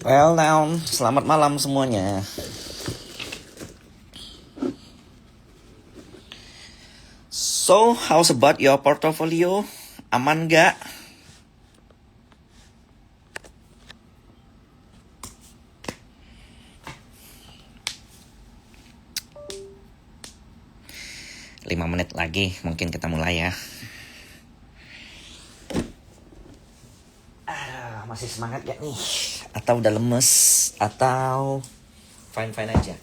Well down, selamat malam semuanya. So, how's about your portfolio? Aman gak? Lima menit lagi, mungkin kita mulai ya. Masih semangat gak nih? Atau udah lemes? Atau fine-fine aja?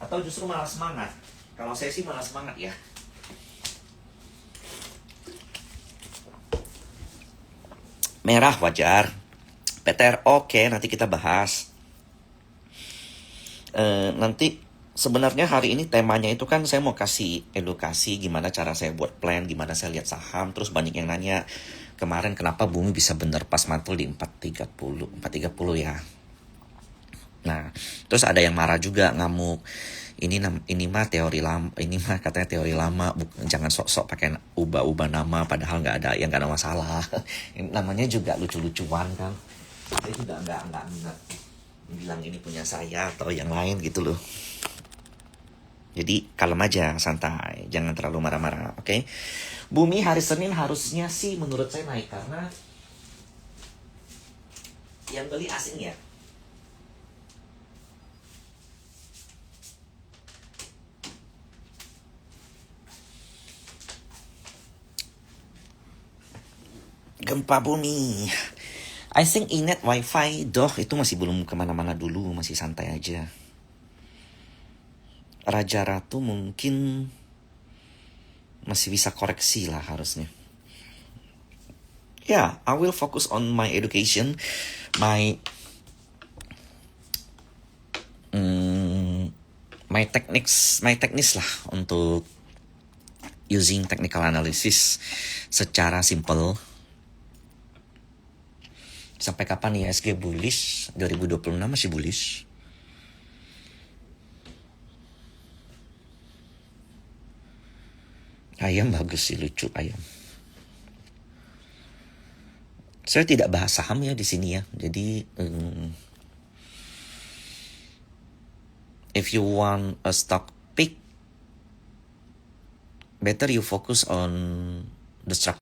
Atau justru malah semangat? Kalau saya sih malah semangat ya. Merah wajar. PTR oke, nanti kita bahas. Nanti sebenarnya hari ini temanya itu kan saya mau kasih edukasi gimana cara saya buat plan, gimana saya lihat saham. Terus banyak yang nanya kemarin kenapa bumi bisa bener pas mantul di 430 ya. Nah, terus ada yang marah juga, ngamuk. Ini mah teori lama, ini mah katanya teori lama, jangan sok-sok pakai ubah-ubah nama padahal nggak ada masalah. Namanya juga lucu-lucuan kan. Saya juga nggak bilang ini punya saya atau yang lain gitu loh. Jadi kalem aja, santai, jangan terlalu marah-marah, oke? Bumi hari Senin harusnya sih menurut saya naik karena yang beli asing ya. Gempa bumi. I think Inet Wi-Fi itu masih belum kemana-mana dulu, masih santai aja. Raja Ratu mungkin masih bisa koreksi lah harusnya. Yeah, I will focus on my education, my teknis lah untuk using technical analysis secara simple. Sampai kapan nih ISG bullish? 2026 masih bullish. Ayam bagus sih, lucu ayam. Saya tidak bahas saham ya di sini ya. Jadi if you want a stock pick, better you focus on the structure.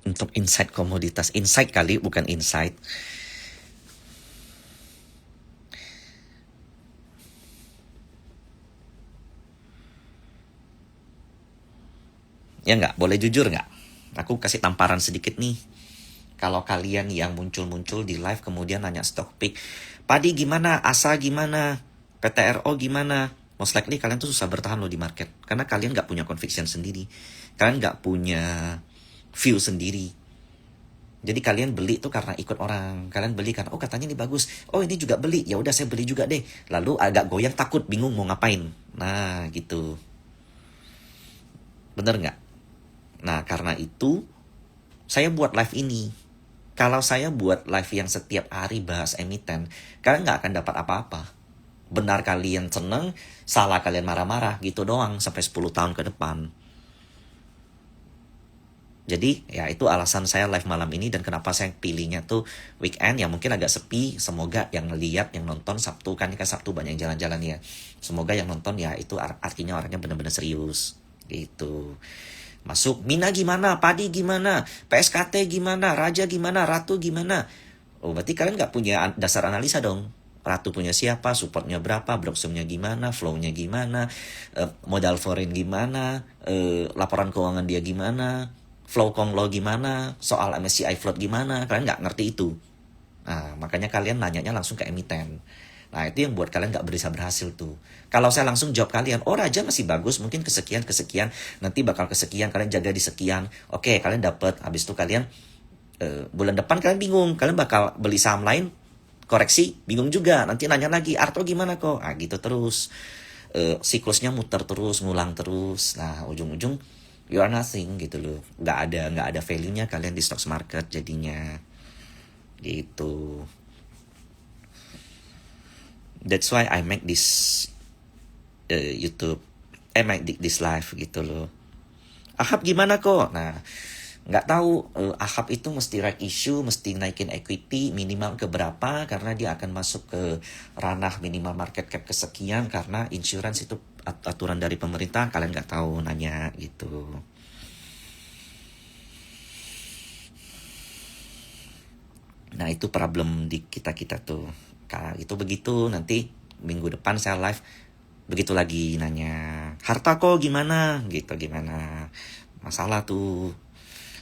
Untuk insight komoditas, insight kali bukan insight. Ya nggak, boleh jujur nggak? Aku kasih tamparan sedikit nih. Kalau kalian yang muncul-muncul di live kemudian nanya stock pick, Padi gimana, Asa gimana, PTRO gimana, most likely kalian tuh susah bertahan loh di market. Karena kalian nggak punya conviction sendiri. Kalian nggak punya view sendiri. Jadi kalian beli tuh karena ikut orang. Kalian beli karena, oh katanya ini bagus. Oh ini juga beli, ya udah saya beli juga deh. Lalu agak goyang, takut, bingung mau ngapain. Nah gitu. Bener nggak? Nah karena itu saya buat live ini. Kalau saya buat live yang setiap hari bahas emiten, kalian nggak akan dapat apa-apa. Benar kalian seneng, salah kalian marah-marah, gitu doang sampai 10 tahun ke depan. Jadi ya itu alasan saya live malam ini dan kenapa saya pilihnya tuh weekend yang mungkin agak sepi. Semoga yang lihat, yang nonton Sabtu, kan Sabtu banyak yang jalan-jalan ya. Semoga yang nonton ya itu artinya orangnya benar-benar serius gitu. Masuk, Mina gimana, Padi gimana, PSKT gimana, Raja gimana, Ratu gimana. Oh berarti kalian gak punya dasar analisa dong. Ratu punya siapa, supportnya berapa, blocksumnya gimana, flownya gimana, modal foreign gimana, laporan keuangan dia gimana, flow Konglo gimana, soal MSCI float gimana, kalian gak ngerti itu. Nah makanya kalian nanyanya langsung ke emiten. Nah itu yang buat kalian gak bisa berhasil tuh. Kalau saya langsung jawab kalian, oh Raja masih bagus, mungkin kesekian, nanti bakal kesekian, kalian jaga di sekian. Oke, kalian dapat, habis itu kalian bulan depan kalian bingung, kalian bakal beli saham lain, koreksi, bingung juga. Nanti nanya lagi, Arto gimana kok? Ah gitu terus. Siklusnya muter terus, ngulang terus. Nah ujung-ujung you are nothing gitu loh. Gak ada value-nya kalian di stock market jadinya. Gitu. That's why I make this YouTube, make this live gitu loh. Ahab gimana kok? Nah, nggak tahu, Ahab itu mesti right issue, mesti naikin equity minimal ke berapa, karena dia akan masuk ke ranah minimal market cap kesekian, karena insurance itu aturan dari pemerintah, kalian nggak tahu, nanya gitu. Nah itu problem di kita tuh. Karena itu begitu, nanti minggu depan saya live begitu lagi nanya, harta kok gimana gitu, gimana masalah tuh.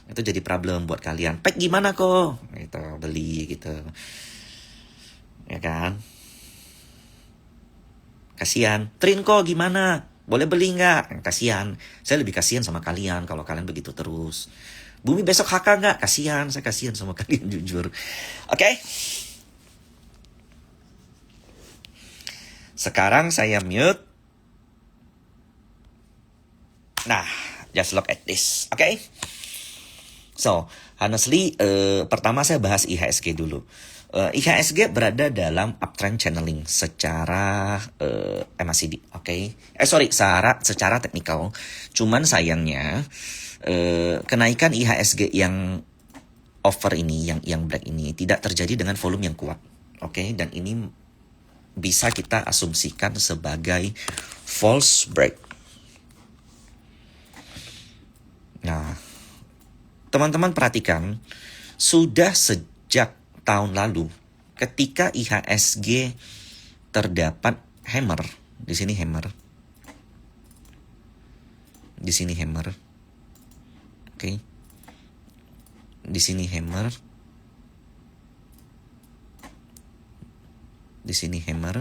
Itu jadi problem buat kalian. Pack gimana kok gitu, beli gitu, ya kan. Kasihan. Trin kok gimana, boleh beli nggak? Kasihan. Saya lebih kasihan sama kalian kalau kalian begitu terus. Bumi besok HK nggak? Kasihan, saya kasihan sama kalian jujur. Oke. Sekarang saya mute. Nah, just look at this, oke? So, honestly, pertama saya bahas IHSG dulu. IHSG berada dalam uptrend channeling secara MACD, oke? Secara teknikal. Cuman sayangnya, kenaikan IHSG yang over ini, yang black ini tidak terjadi dengan volume yang kuat, oke? Dan ini bisa kita asumsikan sebagai false break. Nah, teman-teman perhatikan, sudah sejak tahun lalu ketika IHSG terdapat hammer, di sini hammer, di sini hammer, oke, di sini hammer, di sini hammer,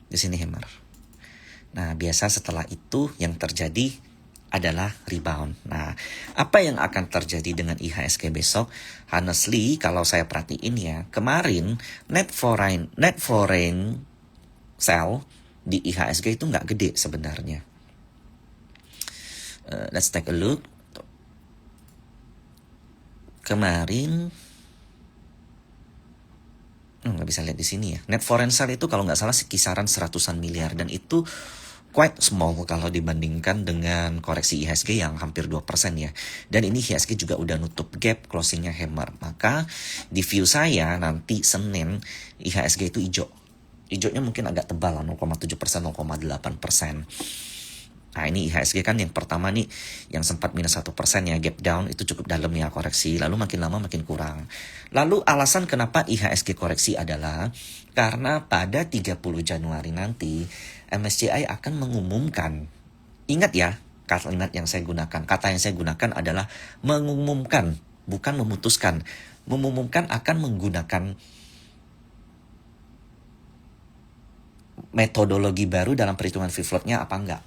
di sini hammer. Nah, biasa setelah itu yang terjadi adalah rebound. Nah, apa yang akan terjadi dengan IHSG besok? Honestly, kalau saya perhatiin ya, kemarin net foreign sell di IHSG itu nggak gede sebenarnya. Let's take a look. Kemarin nggak bisa lihat di sini ya. Net foreign sale itu kalau nggak salah sekisaran 100-an miliar, dan itu quite small kalau dibandingkan dengan koreksi IHSG yang hampir 2% ya. Dan ini IHSG juga udah nutup gap, closingnya hammer. Maka di view saya nanti Senin IHSG itu hijau. Hijaunya mungkin agak tebal, 0,7%, 0,8%. Nah ini IHSG kan yang pertama nih, yang sempat minus 1% ya, gap down itu cukup dalam ya koreksi, lalu makin lama makin kurang. Lalu alasan kenapa IHSG koreksi adalah karena pada 30 Januari nanti MSCI akan mengumumkan, ingat ya kalimat yang saya gunakan, kata yang saya gunakan adalah mengumumkan, bukan memutuskan. Mengumumkan akan menggunakan metodologi baru dalam perhitungan free float-nya apa enggak.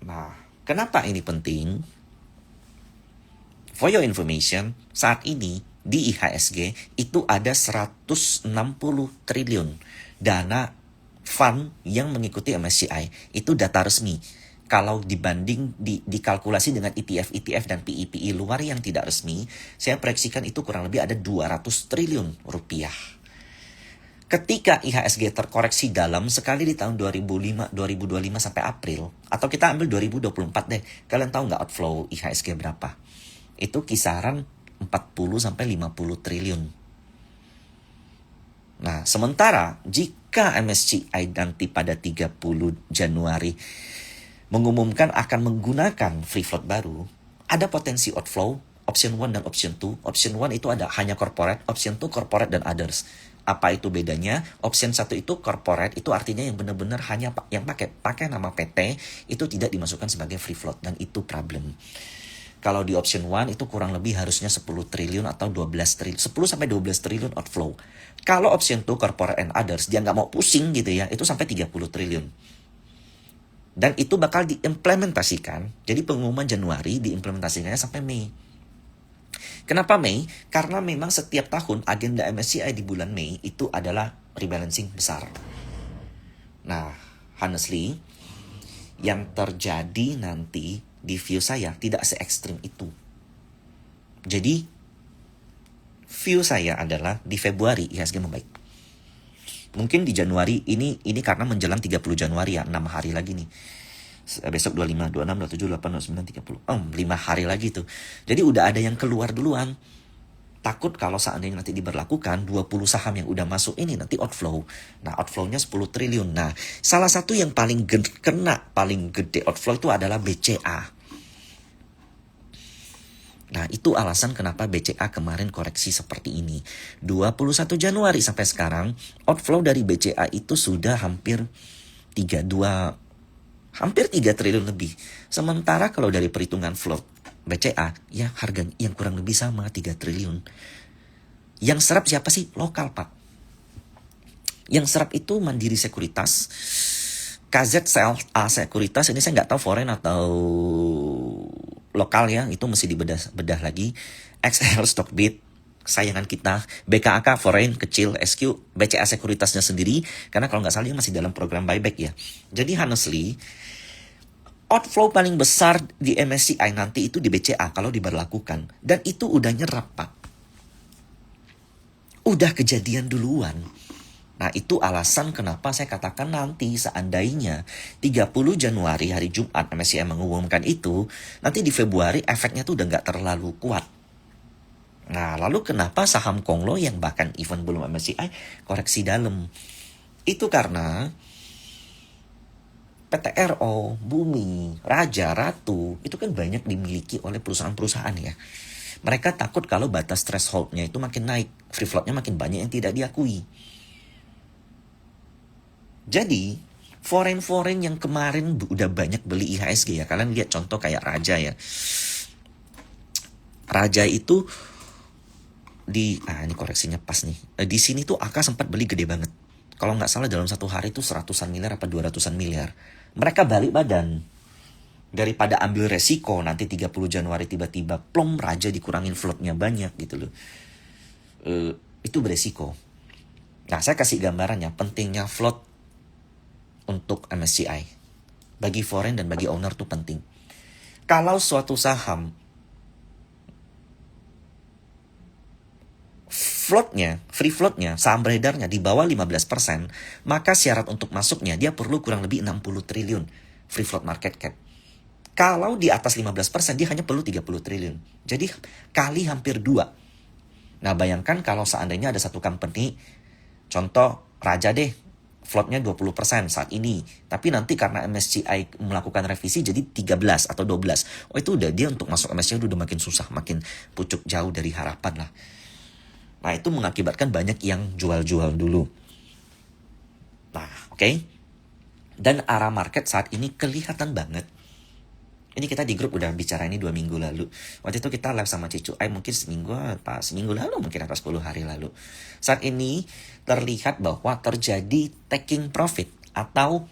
Nah, kenapa ini penting? For your information, saat ini di IHSG itu ada 160 triliun dana fund yang mengikuti MSCI. Itu data resmi. Kalau dibanding dikalkulasi dengan ETF dan PI luar yang tidak resmi, saya proyeksikan itu kurang lebih ada 200 triliun rupiah. Ketika IHSG terkoreksi dalam sekali di tahun 2025 sampai April, atau kita ambil 2024 deh, kalian tahu nggak outflow IHSG berapa? Itu kisaran 40 sampai 50 triliun. Nah, sementara jika MSCI nanti pada 30 Januari mengumumkan akan menggunakan free float baru, ada potensi outflow option 1 dan option 2. Option 1 itu ada hanya corporate, option 2 corporate dan others. Apa itu bedanya? Option 1 itu corporate, itu artinya yang benar-benar hanya yang pakai nama PT, itu tidak dimasukkan sebagai free float, dan itu problem. Kalau di option 1 itu kurang lebih harusnya 10 triliun atau 12 triliun, 10 sampai 12 triliun outflow. Kalau option 2 corporate and others, dia nggak mau pusing gitu ya, itu sampai 30 triliun. Dan itu bakal diimplementasikan, jadi pengumuman Januari diimplementasikannya sampai Mei. Kenapa Mei? Karena memang setiap tahun agenda MSCI di bulan Mei itu adalah rebalancing besar. Nah, honestly, Yang terjadi nanti di view saya tidak se-ekstrim itu. Jadi view saya adalah di Februari IHSG membaik. Mungkin di Januari ini karena menjelang 30 Januari ya, 6 hari lagi nih. Besok 25, 26, 27, 28, 29, 30. 5 hari lagi tuh. Jadi udah ada yang keluar duluan. Takut kalau seandainya nanti diberlakukan 20 saham yang udah masuk ini nanti outflow. Nah, outflow-nya 10 triliun. Nah, salah satu yang paling paling gede outflow itu adalah BCA. Nah, itu alasan kenapa BCA kemarin koreksi seperti ini. 21 Januari sampai sekarang, outflow dari BCA itu sudah hampir 3 triliun lebih. Sementara kalau dari perhitungan float BCA, ya harga yang kurang lebih sama 3 triliun. Yang serap siapa sih? Lokal, Pak. Yang serap itu Mandiri Sekuritas, KZCLA Sekuritas, ini saya nggak tahu foreign atau lokal ya, itu mesti bedah lagi. XL Stockbit, kesayangan kita. BKAK foreign kecil, SQ, BCA Sekuritasnya sendiri, karena kalau nggak salah dia masih dalam program buyback ya. Jadi honestly, outflow paling besar di MSCI nanti itu di BCA kalau diberlakukan. Dan itu udah nyerap, Pak. Udah kejadian duluan. Nah, itu alasan kenapa saya katakan nanti seandainya 30 Januari hari Jumat MSCI mengumumkan itu, nanti di Februari efeknya tuh udah nggak terlalu kuat. Nah, lalu kenapa saham Konglo yang bahkan even belum MSCI koreksi dalam? Itu karena PTRO, Bumi, Raja, Ratu, itu kan banyak dimiliki oleh perusahaan-perusahaan ya. Mereka takut kalau batas threshold-nya itu makin naik, free float-nya makin banyak yang tidak diakui. Jadi, foreign yang kemarin udah banyak beli IHSG ya. Kalian lihat contoh kayak Raja ya. Raja itu ini koreksinya pas nih. Di sini tuh AK sempat beli gede banget. Kalau nggak salah dalam satu hari itu 100-an miliar apa 200-an miliar. Mereka balik badan. Daripada ambil resiko nanti 30 Januari tiba-tiba plom Raja dikurangin floatnya banyak gitu loh. Itu beresiko. Nah, saya kasih gambarannya pentingnya float untuk MSCI. Bagi foreign dan bagi owner tuh penting. Kalau suatu saham free floatnya, saham beredarnya di bawah 15%, maka syarat untuk masuknya dia perlu kurang lebih 60 triliun free float market cap. Kalau di atas 15%, dia hanya perlu 30 triliun. Jadi kali hampir 2. Nah, bayangkan kalau seandainya ada satu company, contoh Raja deh, floatnya 20% saat ini. Tapi nanti karena MSCI melakukan revisi jadi 13 atau 12. Oh, itu udah dia untuk masuk MSCI udah makin susah, makin pucuk jauh dari harapan lah. Nah, itu mengakibatkan banyak yang jual-jual dulu. Nah, oke. Dan arah market saat ini kelihatan banget. Ini kita di grup udah bicara ini 2 minggu lalu. Waktu itu kita live sama Cicu Ai mungkin seminggu lalu, mungkin atau 10 hari lalu. Saat ini terlihat bahwa terjadi taking profit atau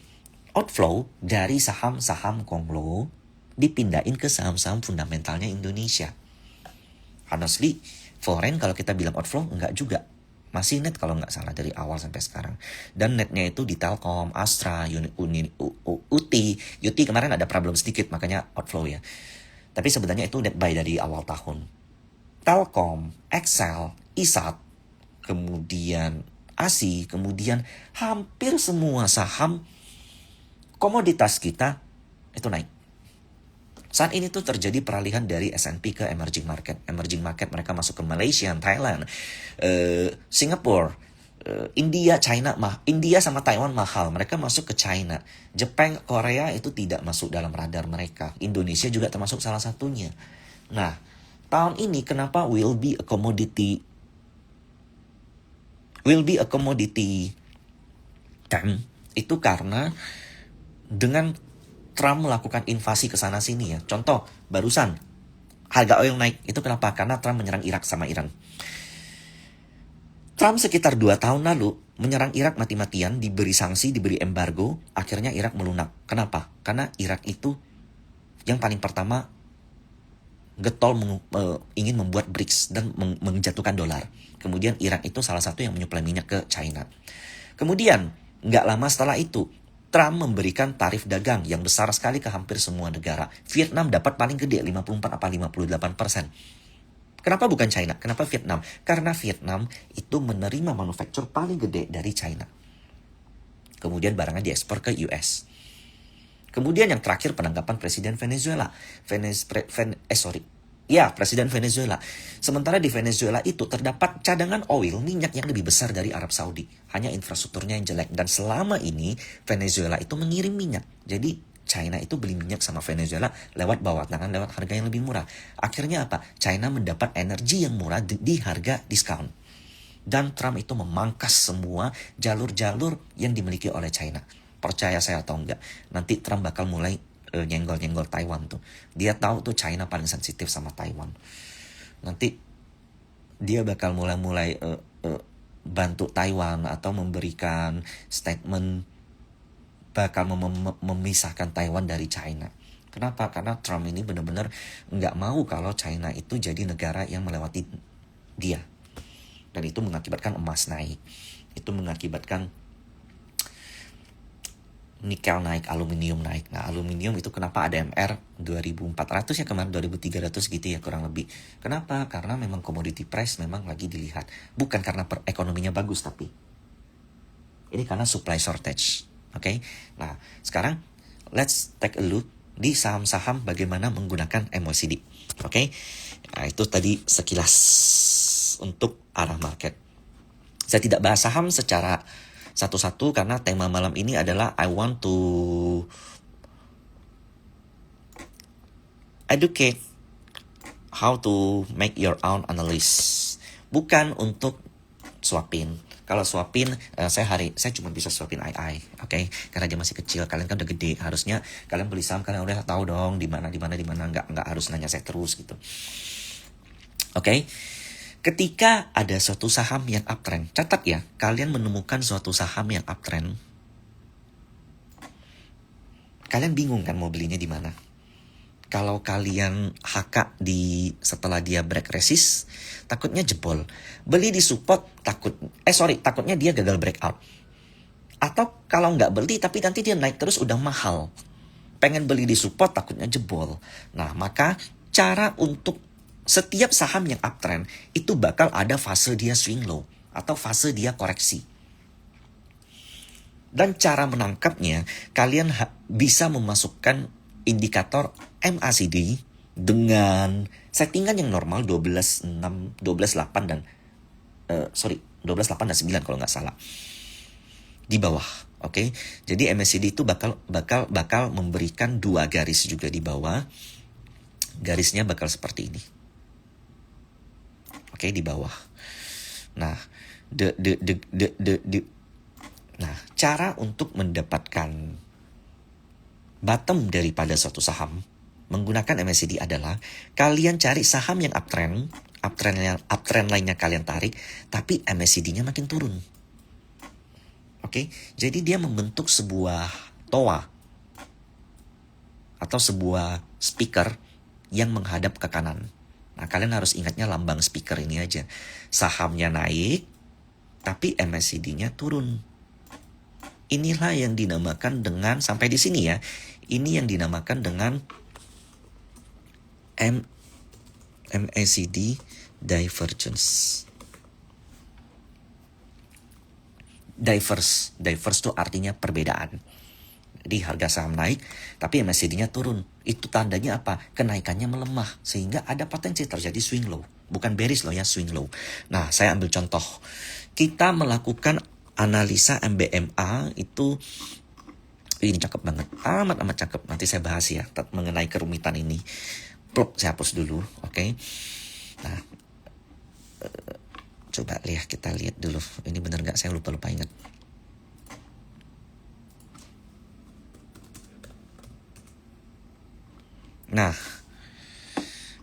outflow dari saham-saham Konglo dipindahin ke saham-saham fundamentalnya Indonesia. Honestly, foreign kalau kita bilang outflow enggak juga. Masih net kalau nggak salah dari awal sampai sekarang. Dan netnya itu di Telkom, Astra, UT kemarin ada problem sedikit makanya outflow ya. Tapi sebenarnya itu net buy dari awal tahun. Telkom, Excel, ISAT, kemudian ASI, kemudian hampir semua saham komoditas kita itu naik. Saat ini tuh terjadi peralihan dari S&P ke emerging market. Emerging market mereka masuk ke Malaysia, Thailand, Singapura, India, China, India sama Taiwan mahal. Mereka masuk ke China. Jepang, Korea itu tidak masuk dalam radar mereka. Indonesia juga termasuk salah satunya. Nah, tahun ini kenapa will be a commodity time? Itu karena dengan Trump melakukan invasi ke sana sini ya. Contoh, barusan harga oil naik. Itu kenapa? Karena Trump menyerang Irak sama Iran. Trump sekitar 2 tahun lalu menyerang Irak mati-matian, diberi sanksi, diberi embargo, akhirnya Irak melunak. Kenapa? Karena Irak itu yang paling pertama getol ingin membuat BRICS dan menjatuhkan dolar. Kemudian Irak itu salah satu yang menyuplai minyak ke China. Kemudian, nggak lama setelah itu, Trump memberikan tarif dagang yang besar sekali ke hampir semua negara. Vietnam dapat paling gede 54 apa 58%. Kenapa bukan China? Kenapa Vietnam? Karena Vietnam itu menerima manufaktur paling gede dari China. Kemudian barangnya diekspor ke US. Kemudian yang terakhir penangkapan Presiden Venezuela. Presiden Venezuela. Sementara di Venezuela itu terdapat cadangan oil, minyak yang lebih besar dari Arab Saudi. Hanya infrastrukturnya yang jelek. Dan selama ini Venezuela itu mengirim minyak. Jadi China itu beli minyak sama Venezuela lewat bawah tangan, lewat harga yang lebih murah. Akhirnya apa? China mendapat energi yang murah di harga diskon. Dan Trump itu memangkas semua jalur-jalur yang dimiliki oleh China. Percaya saya atau enggak, nanti Trump bakal mulai nyenggol-nyenggol Taiwan tuh. Dia tahu tuh China paling sensitif sama Taiwan. Nanti dia bakal mulai bantu Taiwan atau memberikan statement bakal memisahkan Taiwan dari China. Kenapa? Karena Trump ini benar-benar nggak mau kalau China itu jadi negara yang melewati dia. Dan itu mengakibatkan emas naik. Itu mengakibatkan nikel naik, aluminium naik. Nah, aluminium itu kenapa ADMR 2400 ya kemarin 2300 gitu ya kurang lebih. Kenapa? Karena memang commodity price memang lagi dilihat. Bukan karena ekonominya bagus tapi ini karena supply shortage. Oke. Nah, sekarang let's take a look di saham-saham bagaimana menggunakan MACD. Oke. Nah, itu tadi sekilas untuk arah market. Saya tidak bahas saham secara satu-satu karena tema malam ini adalah I want to educate how to make your own analysis. Bukan untuk swapin. Kalau swapin, saya cuma bisa swapin II, oke? Karena dia masih kecil, kalian kan udah gede. Harusnya kalian beli saham, kalian udah tahu dong di mana, nggak harus nanya saya terus gitu. Oke? Ketika ada suatu saham yang uptrend, catat ya, kalian menemukan suatu saham yang uptrend, kalian bingung kan mau belinya di mana? Kalau kalian HK setelah dia break resist, takutnya jebol. Beli di support, takutnya dia gagal breakout. Atau kalau nggak beli tapi nanti dia naik terus udah mahal. Pengen beli di support, takutnya jebol. Nah, maka cara untuk setiap saham yang uptrend itu bakal ada fase dia swing low atau fase dia koreksi. Dan cara menangkapnya, kalian bisa memasukkan indikator MACD dengan settingan yang normal 12.8 dan 12.8 dan 9 kalau nggak salah. Di bawah, oke. Jadi MACD itu bakal memberikan 2 garis juga di bawah. Garisnya bakal seperti ini. Oke, di bawah. Nah, nah, cara untuk mendapatkan bottom daripada suatu saham menggunakan MACD adalah kalian cari saham yang uptrend lainnya kalian tarik, tapi MACD-nya makin turun. Oke, jadi dia membentuk sebuah toa atau sebuah speaker yang menghadap ke kanan. Nah, kalian harus ingatnya lambang speaker ini aja. Sahamnya naik, tapi MACD-nya turun. Inilah yang dinamakan dengan, sampai di sini ya, ini yang dinamakan dengan MACD divergence. Diverse itu artinya perbedaan. Jadi harga saham naik, tapi MACD-nya turun. Itu tandanya apa? Kenaikannya melemah, sehingga ada potensi terjadi swing low. Bukan bearish loh ya, swing low. Nah, saya ambil contoh. Kita melakukan analisa MBMA itu, ini cakep banget. Amat cakep. Nanti saya bahas ya mengenai kerumitan ini. Pluk, saya hapus dulu, oke? Nah, coba kita lihat dulu. Ini bener nggak? Saya lupa ingat. Nah,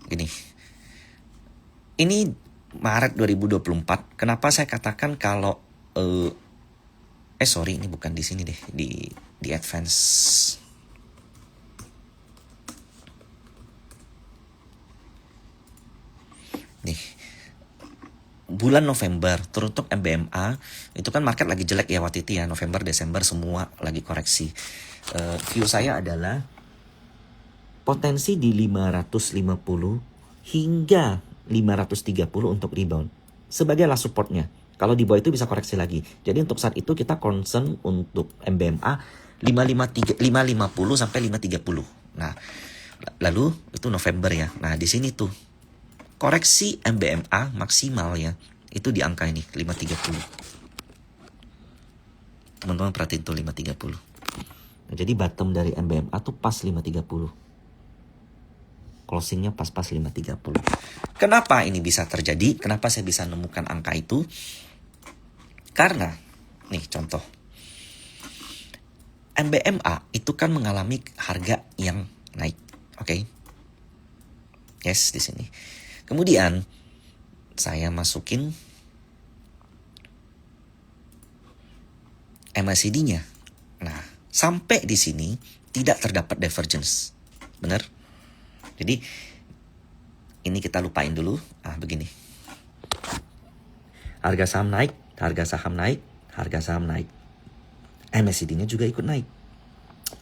gini. Ini Maret 2024. Kenapa saya katakan kalau ini bukan di sini deh, di advance. Nih. bulan November, teruntuk MBMA, itu kan market lagi jelek ya waktu itu ya, November, Desember semua lagi koreksi. View saya adalah potensi di 550 hingga 530 untuk rebound. Sebagai last supportnya. Kalau di bawah itu bisa koreksi lagi. Jadi untuk saat itu kita concern untuk MBMA 550 sampai 530. Nah, lalu itu November ya. Nah, di sini tuh koreksi MBMA maksimal ya. Itu di angka ini 530. Teman-teman perhatiin tuh 530. Nah, jadi bottom dari MBMA tuh pas 530. Closingnya pas-pas 530. Kenapa ini bisa terjadi? Kenapa saya bisa menemukan angka itu? Karena, nih contoh. MBMA itu kan mengalami harga yang naik. Oke? Yes, di sini. Kemudian, saya masukin MACD-nya. Nah, sampai di sini tidak terdapat divergence. Benar? Jadi, ini kita lupain dulu. Begini. Harga saham naik, harga saham naik, harga saham naik. MACD-nya juga ikut naik.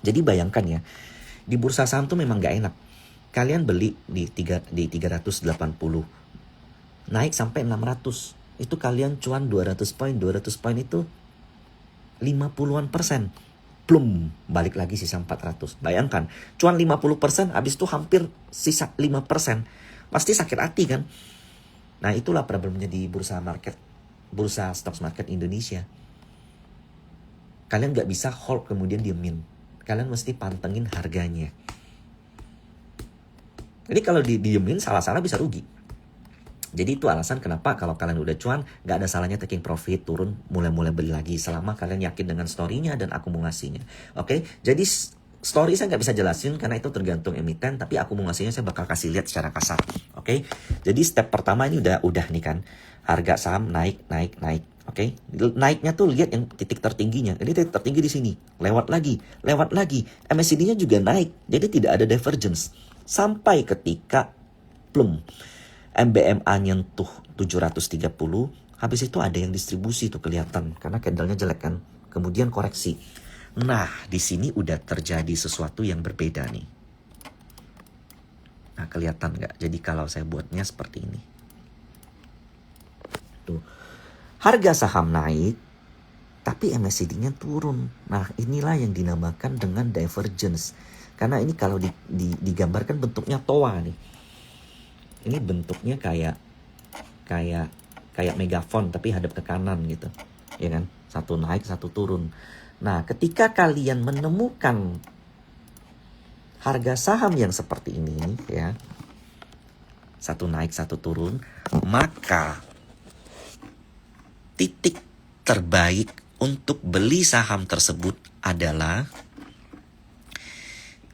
Jadi bayangkan ya, di bursa saham tuh memang gak enak. Kalian beli di 380, naik sampai 600. Itu kalian cuan 200 poin itu 50-an%. Plum, balik lagi sisa 400. Bayangkan, cuan 50%, habis itu hampir sisa 5%. Pasti sakit hati kan? Nah, itulah problemnya di bursa stocks market Indonesia. Kalian gak bisa hold kemudian diemin. Kalian mesti pantengin harganya. Jadi kalau diemin salah-salah bisa rugi. Jadi itu alasan kenapa kalau kalian udah cuan, gak ada salahnya taking profit, turun, mulai-mulai beli lagi. Selama kalian yakin dengan story-nya dan akumulasinya. Oke, jadi story saya gak bisa jelasin karena itu tergantung emiten. Tapi akumulasinya saya bakal kasih lihat secara kasar. Oke, jadi step pertama ini udah nih kan. Harga saham naik. Oke, naiknya tuh lihat yang titik tertingginya. Jadi titik tertinggi di sini. Lewat lagi. MACD-nya juga naik. Jadi tidak ada divergence. Sampai ketika plum. MBMA nyentuh 730, habis itu ada yang distribusi tuh kelihatan karena candlenya jelek kan. Kemudian koreksi. Nah, di sini udah terjadi sesuatu yang berbeda nih. Nah, kelihatan nggak? Jadi kalau saya buatnya seperti ini. Tuh. Harga saham naik, tapi MACD-nya turun. Nah, inilah yang dinamakan dengan divergence. Karena ini kalau digambarkan bentuknya toa nih. Ini bentuknya kayak megafon tapi hadap ke kanan gitu. Ya kan? Satu naik, satu turun. Nah, ketika kalian menemukan harga saham yang seperti ini ya. Satu naik, satu turun, maka titik terbaik untuk beli saham tersebut adalah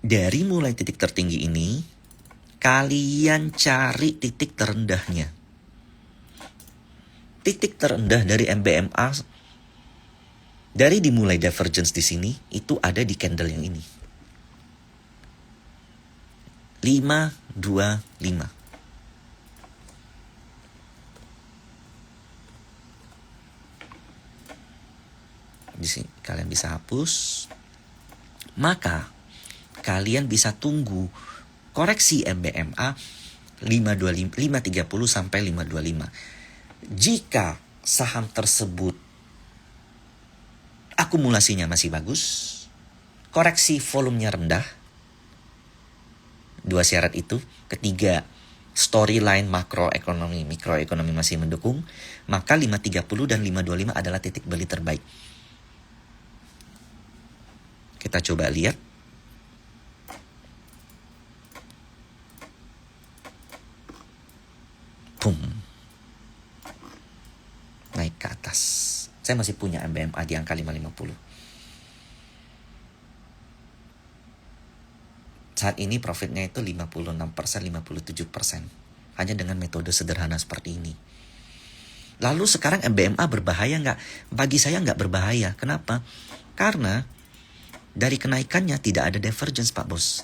dari mulai titik tertinggi ini kalian cari titik terendahnya. Titik terendah dari MBMA dari dimulai divergence di sini itu ada di candle yang ini. 525. Di sini kalian bisa hapus. Maka kalian bisa tunggu koreksi MBMA 530 sampai 525. Jika saham tersebut akumulasinya masih bagus, koreksi volumenya rendah, dua syarat itu. Ketiga, storyline makroekonomi, mikroekonomi masih mendukung, maka 530 dan 525 adalah titik beli terbaik. Kita coba lihat. Boom. Naik ke atas. Saya masih punya MBMA di angka 550. Saat ini profitnya itu 56%, 57%. Hanya dengan metode sederhana seperti ini. Lalu sekarang MBMA berbahaya nggak? Bagi saya nggak berbahaya. Kenapa? Karena dari kenaikannya tidak ada divergence, Pak Bos.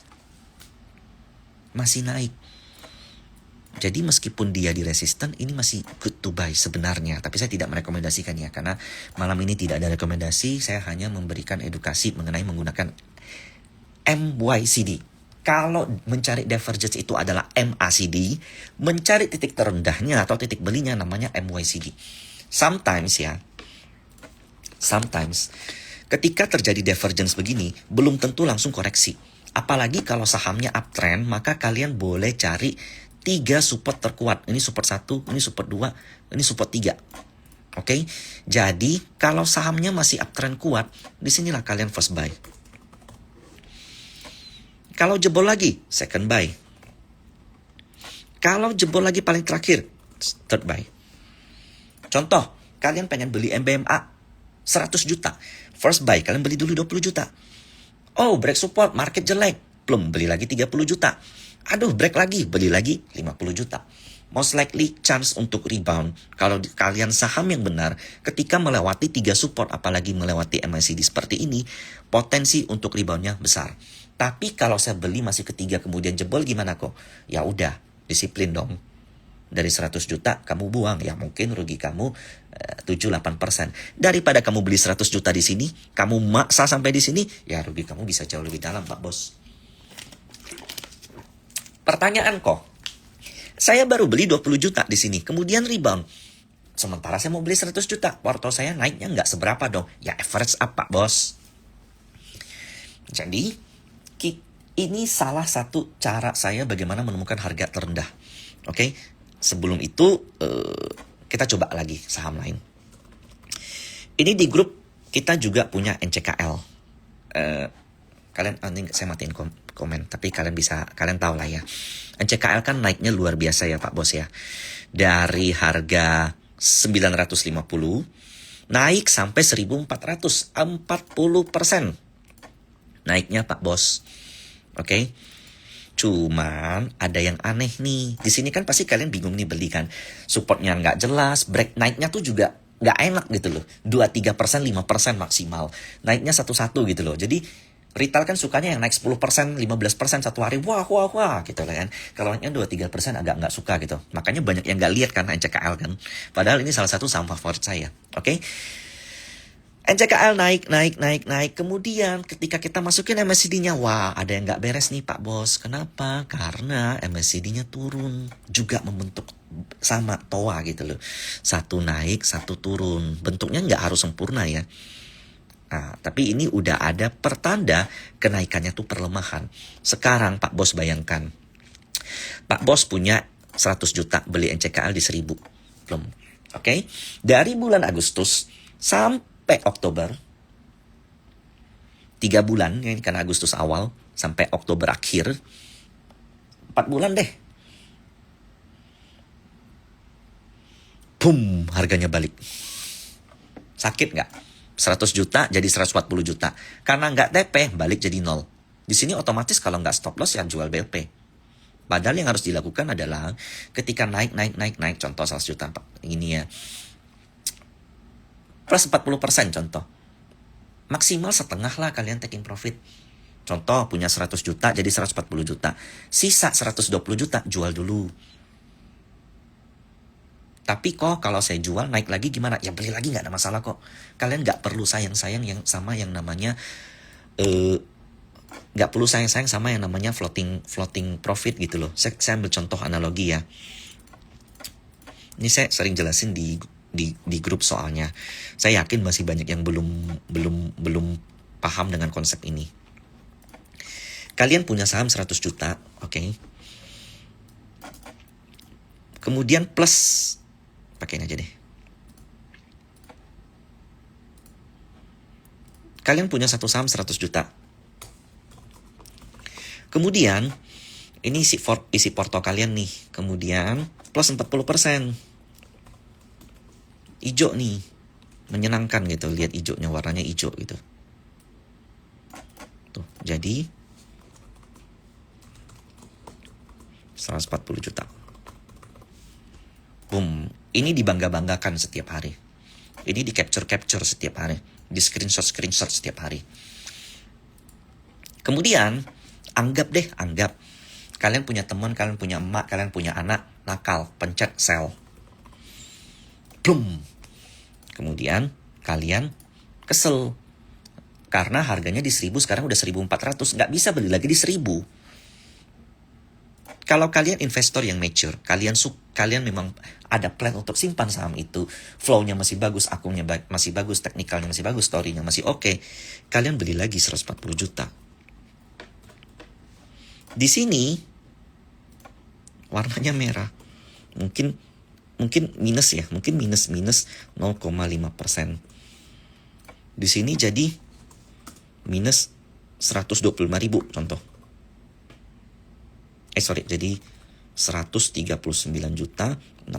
Masih naik. Jadi meskipun dia di resisten, ini masih good to buy sebenarnya. Tapi saya tidak merekomendasikan ya, karena malam ini tidak ada rekomendasi. Saya hanya memberikan edukasi mengenai menggunakan MYCD. Kalau mencari divergence itu adalah MACD, mencari titik terendahnya atau titik belinya namanya MYCD. Sometimes, ketika terjadi divergence begini, belum tentu langsung koreksi. Apalagi kalau sahamnya uptrend, maka kalian boleh cari 3 support terkuat. Ini support 1, ini support 2, ini support 3. Oke? Jadi, kalau sahamnya masih uptrend kuat, disinilah kalian first buy. Kalau jebol lagi, second buy. Kalau jebol lagi paling terakhir, third buy. Contoh, kalian pengen beli MBMA 100 juta. First buy, kalian beli dulu 20 juta. Oh, break support, market jelek. Belum, beli lagi 30 juta. Aduh, break lagi, beli lagi 50 juta. Most likely chance untuk rebound. Kalau kalian saham yang benar, ketika melewati 3 support, apalagi melewati MACD seperti ini, potensi untuk reboundnya besar. Tapi kalau saya beli masih ketiga kemudian jebol gimana kok? Ya udah, disiplin dong. Dari 100 juta kamu buang, ya mungkin rugi kamu 7-8%. Daripada kamu beli 100 juta di sini, kamu maksa sampai di sini, ya rugi kamu bisa jauh lebih dalam, Pak Bos. Pertanyaan kok, saya baru beli 20 juta di sini, kemudian rebound. Sementara saya mau beli 100 juta, porto saya naiknya nggak seberapa dong. Ya average up, Pak Bos. Jadi, ini salah satu cara saya bagaimana menemukan harga terendah. Oke, sebelum itu kita coba lagi saham lain. Ini di grup kita juga punya NCKL. Kalian nanti saya matiin komen, tapi kalian tahu lah ya. NCKL kan naiknya luar biasa ya Pak Bos ya. Dari harga 950 naik sampai 1400, 40% naiknya Pak Bos. Oke. Cuman ada yang aneh nih. Di sini kan pasti kalian bingung nih beli kan. Supportnya nggak jelas, break naiknya tuh juga nggak enak gitu loh. 2-3%, 5% maksimal. Naiknya satu-satu gitu loh. Jadi retail kan sukanya yang naik 10%, 15% satu hari. Wah gitu lah kan. Kalau naiknya 2-3% agak nggak suka gitu. Makanya banyak yang nggak lihat kan NCKL kan. Padahal ini salah satu saham favorit saya. Oke. NCKL naik. Kemudian ketika kita masukin MACD-nya, wah ada yang nggak beres nih Pak Bos. Kenapa? Karena MACD-nya turun. Juga membentuk sama TOA gitu loh. Satu naik, satu turun. Bentuknya nggak harus sempurna ya. Nah, tapi ini udah ada pertanda kenaikannya tuh perlemahan. Sekarang Pak Bos bayangkan. Pak Bos punya 100 juta beli NCKL di 1000. Belum. Oke. Dari bulan Agustus sampai Oktober, 3 bulan ya, karena Agustus awal sampai Oktober akhir, 4 bulan deh. Boom, harganya balik. Sakit nggak? 100 juta jadi 140 juta. Karena nggak TP, balik jadi 0. Di sini otomatis kalau nggak stop loss ya jual BLP. Padahal yang harus dilakukan adalah ketika naik, contoh 100 juta ini ya, plus 40% contoh. Maksimal setengah lah kalian taking profit. Contoh punya 100 juta jadi 140 juta. Sisa 120 juta jual dulu. Tapi kok kalau saya jual naik lagi gimana? Ya beli lagi gak ada masalah kok. Kalian gak perlu sayang-sayang yang sama yang namanya gak perlu sayang-sayang sama yang namanya floating profit gitu loh. Saya ambil contoh analogi ya. Ini saya sering jelasin di grup soalnya. Saya yakin masih banyak yang belum paham dengan konsep ini. Kalian punya saham 100 juta, oke. Kemudian plus, pakein aja deh. Kalian punya satu saham 100 juta. Kemudian, ini isi porto kalian nih. Kemudian, plus 40%. Hijau nih, menyenangkan gitu, lihat hijaunya, warnanya hijau gitu. Tuh, jadi 140 juta. Boom, ini dibangga-banggakan setiap hari. Ini di capture setiap hari, di screenshot setiap hari. Kemudian, anggap kalian punya teman, kalian punya emak, kalian punya anak, nakal, pencet sell. Plum. Kemudian kalian kesel. Karena harganya di 1000, sekarang udah 1400. Nggak bisa beli lagi di 1000. Kalau kalian investor yang mature, kalian memang ada plan untuk simpan saham itu, flow-nya masih bagus, akunnya masih bagus, teknikalnya masih bagus, story-nya masih oke, kalian beli lagi 140 juta. Di sini warnanya merah. Mungkin minus ya, mungkin minus 0,5%. Di sini jadi minus 125.000 contoh. Jadi 139.667.000.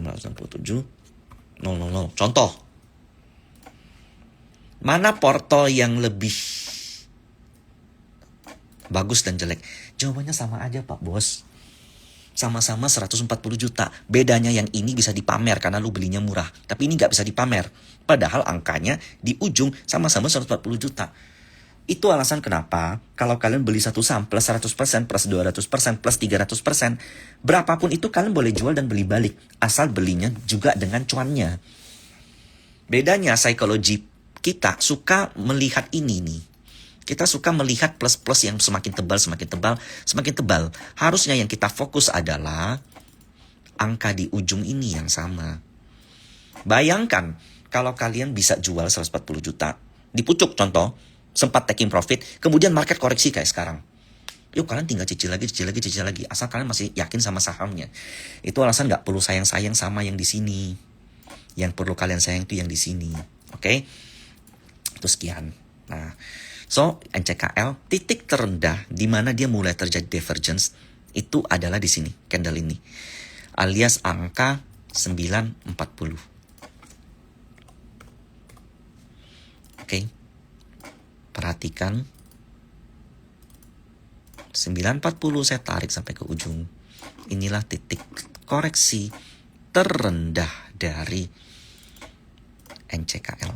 Contoh. Mana portol yang lebih bagus dan jelek? Jawabannya sama aja Pak Bos. Sama-sama 140 juta. Bedanya yang ini bisa dipamer karena lu belinya murah. Tapi ini nggak bisa dipamer. Padahal angkanya di ujung sama-sama 140 juta. Itu alasan kenapa kalau kalian beli satu saham plus 100%, plus 200%, plus 300%, berapapun itu kalian boleh jual dan beli balik. Asal belinya juga dengan cuannya. Bedanya psikologi kita suka melihat ini nih. Kita suka melihat plus-plus yang semakin tebal, semakin tebal, semakin tebal. Harusnya yang kita fokus adalah angka di ujung ini yang sama. Bayangkan kalau kalian bisa jual 140 juta. Di pucuk contoh, sempat taking profit, kemudian market koreksi kayak sekarang. Yuk kalian tinggal cicil lagi. Asal kalian masih yakin sama sahamnya. Itu alasan nggak perlu sayang-sayang sama yang di sini. Yang perlu kalian sayang itu yang di sini. Oke? Itu sekian. Nah, so NCKL titik terendah di mana dia mulai terjadi divergence itu adalah di sini, candle ini. Alias angka 940. Oke. Perhatikan 940 saya tarik sampai ke ujung. Inilah titik koreksi terendah dari NCKL.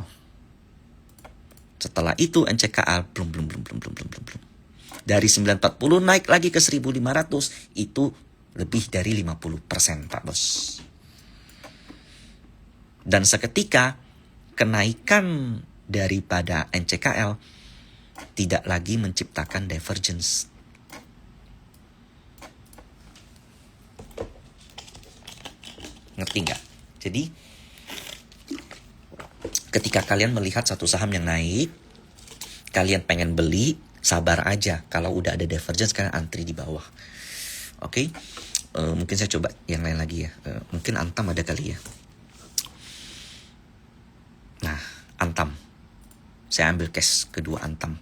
Setelah itu NCKL belum. Dari 940 naik lagi ke 1500, itu lebih dari 50% Pak Bos. Dan seketika kenaikan daripada NCKL tidak lagi menciptakan divergence. Ngerti nggak? Jadi, ketika kalian melihat satu saham yang naik, kalian pengen beli, sabar aja. Kalau udah ada divergence, kalian antri di bawah. Oke? Mungkin saya coba yang lain lagi ya. Mungkin Antam ada kali ya. Nah, Antam. Saya ambil case kedua Antam.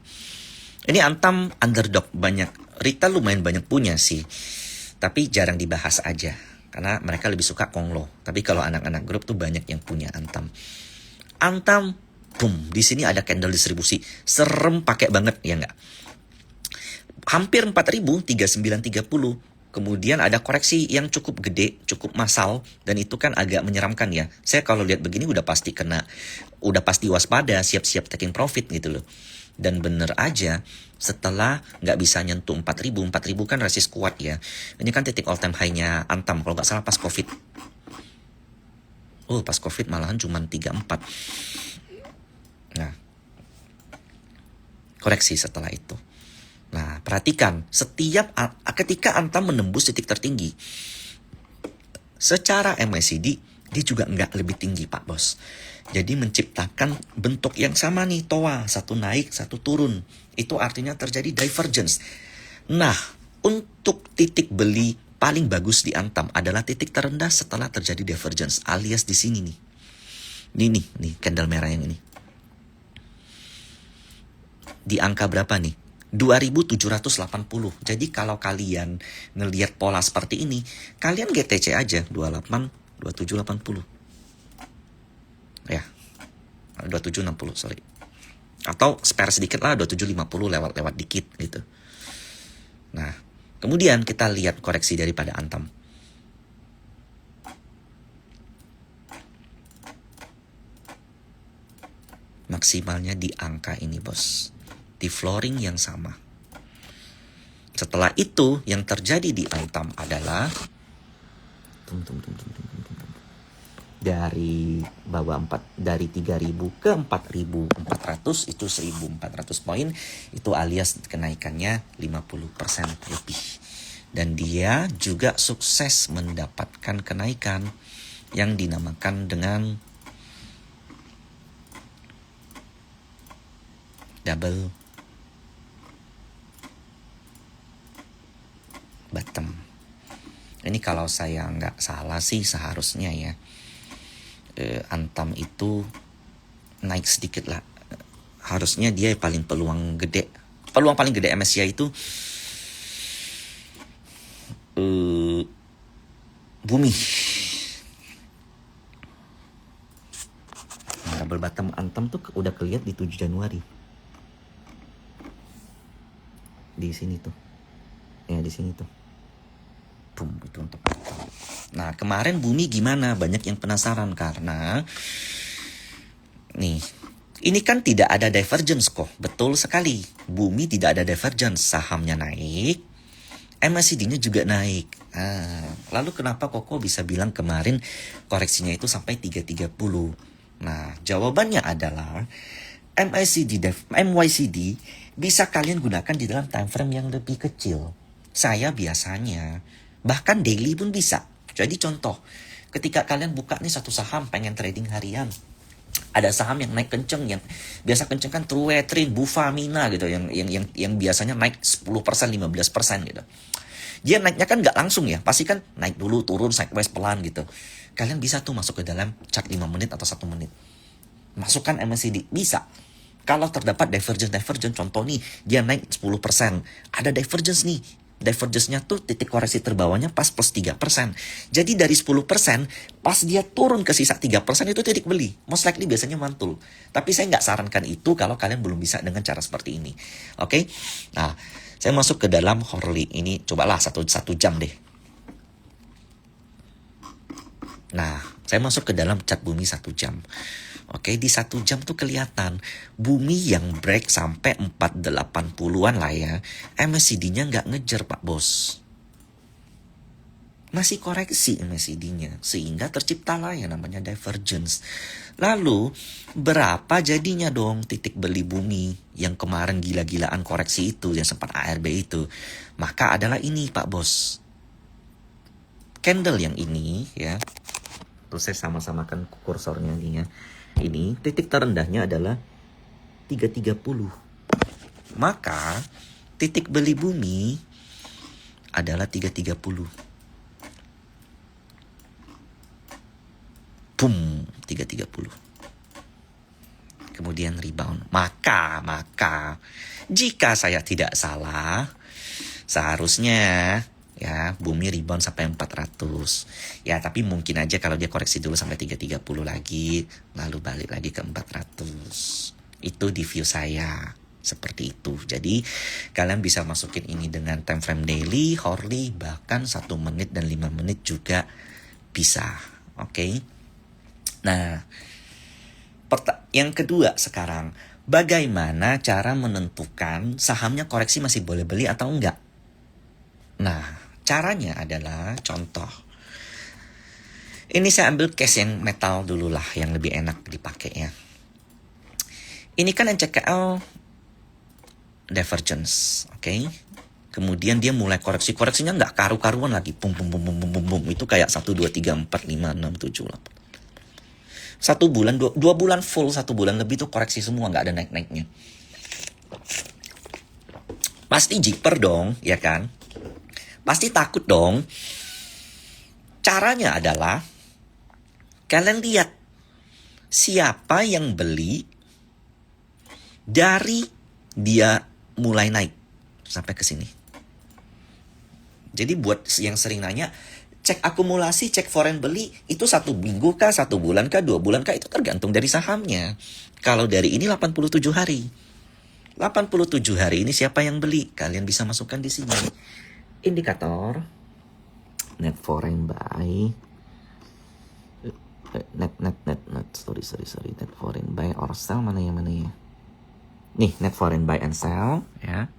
Ini Antam underdog banyak. Retail lumayan banyak punya sih. Tapi jarang dibahas aja. Karena mereka lebih suka Konglo. Tapi kalau anak-anak grup tuh banyak yang punya Antam. Antam, boom. Di sini ada candle distribusi. Serem pakai banget, ya nggak? Hampir 4.000, 3930. Kemudian ada koreksi yang cukup gede, cukup massal, dan itu kan agak menyeramkan ya. Saya kalau lihat begini udah pasti udah pasti waspada, siap-siap taking profit gitu loh. Dan bener aja, setelah nggak bisa nyentuh 4.000 kan resist kuat ya. Ini kan titik all time high-nya Antam, kalau nggak salah pas COVID. Oh, pas COVID malahan cuma 34. Nah, koreksi setelah itu. Nah, perhatikan, ketika Antam menembus titik tertinggi, secara MACD, dia juga nggak lebih tinggi, Pak Bos. Jadi menciptakan bentuk yang sama nih, toa, satu naik, satu turun. Itu artinya terjadi divergence. Nah, untuk titik beli paling bagus di Antam adalah titik terendah setelah terjadi divergence, alias di sini nih. Nih, candle merah yang ini. Di angka berapa nih? 2780. Jadi kalau kalian ngelihat pola seperti ini, kalian GTC aja 2780. Ya. 2760, sorry. Atau spare sedikit lah 2750 lewat dikit gitu. Nah, kemudian kita lihat koreksi daripada Antam. Maksimalnya di angka ini, Bos. Di flooring yang sama. Setelah itu yang terjadi di Antam adalah Dari bawah 3.000 ke 4.400 itu 1.400 poin, itu alias kenaikannya 50% lebih. Dan dia juga sukses mendapatkan kenaikan yang dinamakan dengan double bottom. Ini kalau saya nggak salah sih seharusnya ya, Antam itu naik sedikit lah. Harusnya dia peluang paling gede MSCI itu Bumi. Nah, double bottom Antam tuh udah kelihatan di 7 Januari. Di sini tuh. Ya, di sini tuh. Boom, itu untuk Antam. Nah, kemarin Bumi gimana? Banyak yang penasaran karena nih, ini kan tidak ada divergence kok. Betul sekali. Bumi tidak ada divergence. Sahamnya naik, MACD-nya juga naik. Lalu kenapa Koko bisa bilang kemarin koreksinya itu sampai 330? Nah, jawabannya adalah MYCD bisa kalian gunakan di dalam time frame yang lebih kecil. Saya biasanya bahkan daily pun bisa. Jadi contoh, ketika kalian buka nih satu saham pengen trading harian, ada saham yang naik kenceng, yang biasa kenceng kan Truetrine, Bufamina gitu, yang biasanya naik 10%, 15% gitu. Dia naiknya kan nggak langsung ya, pasti kan naik dulu, turun, sideways pelan gitu. Kalian bisa tuh masuk ke dalam chart 5 menit atau 1 menit. Masukkan MACD, bisa. Kalau terdapat divergence, contoh nih, dia naik 10%, ada divergence nih. Divergence-nya tuh titik koreksi terbawahnya pas plus 3%. Jadi dari 10%, pas dia turun ke sisa 3% itu titik beli. Most likely biasanya mantul. Tapi saya nggak sarankan itu kalau kalian belum bisa dengan cara seperti ini. Oke? Nah, saya masuk ke dalam Hourly. Ini cobalah satu jam deh. Nah, saya masuk ke dalam chart Bumi 1 jam. Oke, di 1 jam tuh kelihatan Bumi yang break sampai 480-an lah ya. MACD-nya nggak ngejar Pak Bos. Masih koreksi MACD-nya. Sehingga terciptalah yang namanya divergence. Lalu, berapa jadinya dong titik beli Bumi yang kemarin gila-gilaan koreksi itu, yang sempat ARB itu? Maka adalah ini Pak Bos. Candle yang ini ya. Terus saya sama-samakan kursornya nih ya. Ini titik terendahnya adalah 330. Maka titik beli Bumi adalah 330. Boom, 330. Kemudian rebound. Maka jika saya tidak salah, seharusnya ya Bumi rebound sampai 400. Ya, tapi mungkin aja kalau dia koreksi dulu sampai 330 lagi, lalu balik lagi ke 400. Itu di view saya. Seperti itu. Jadi kalian bisa masukin ini dengan time frame daily, hourly, bahkan 1 menit dan 5 menit juga bisa. Oke. Nah, yang kedua sekarang, bagaimana cara menentukan sahamnya koreksi masih boleh beli atau enggak? Nah, caranya adalah contoh. Ini saya ambil case yang metal dulu lah, yang lebih enak dipakai ya. Ini kan NCKL divergence, oke? Kemudian dia mulai koreksinya nggak karu-karuan lagi, bum. Itu kayak 1, 2, 3, 4, 5, 6, 7, 8. 1 bulan, 2 bulan full, 1 bulan lebih tuh koreksi semua, nggak ada naik-naiknya. Pasti jiper dong, ya kan? Pasti takut dong. Caranya adalah kalian lihat siapa yang beli dari dia mulai naik sampai ke sini. Jadi buat yang sering nanya, cek akumulasi, cek foreign beli, itu 1 minggu kah, 1 bulan kah, 2 bulan kah, itu tergantung dari sahamnya. Kalau dari ini 87 hari. 87 hari ini siapa yang beli? Kalian bisa masukkan di sini. Indikator net foreign buy, sorry, net foreign buy or sell mana ya? Nih, net foreign buy and sell ya.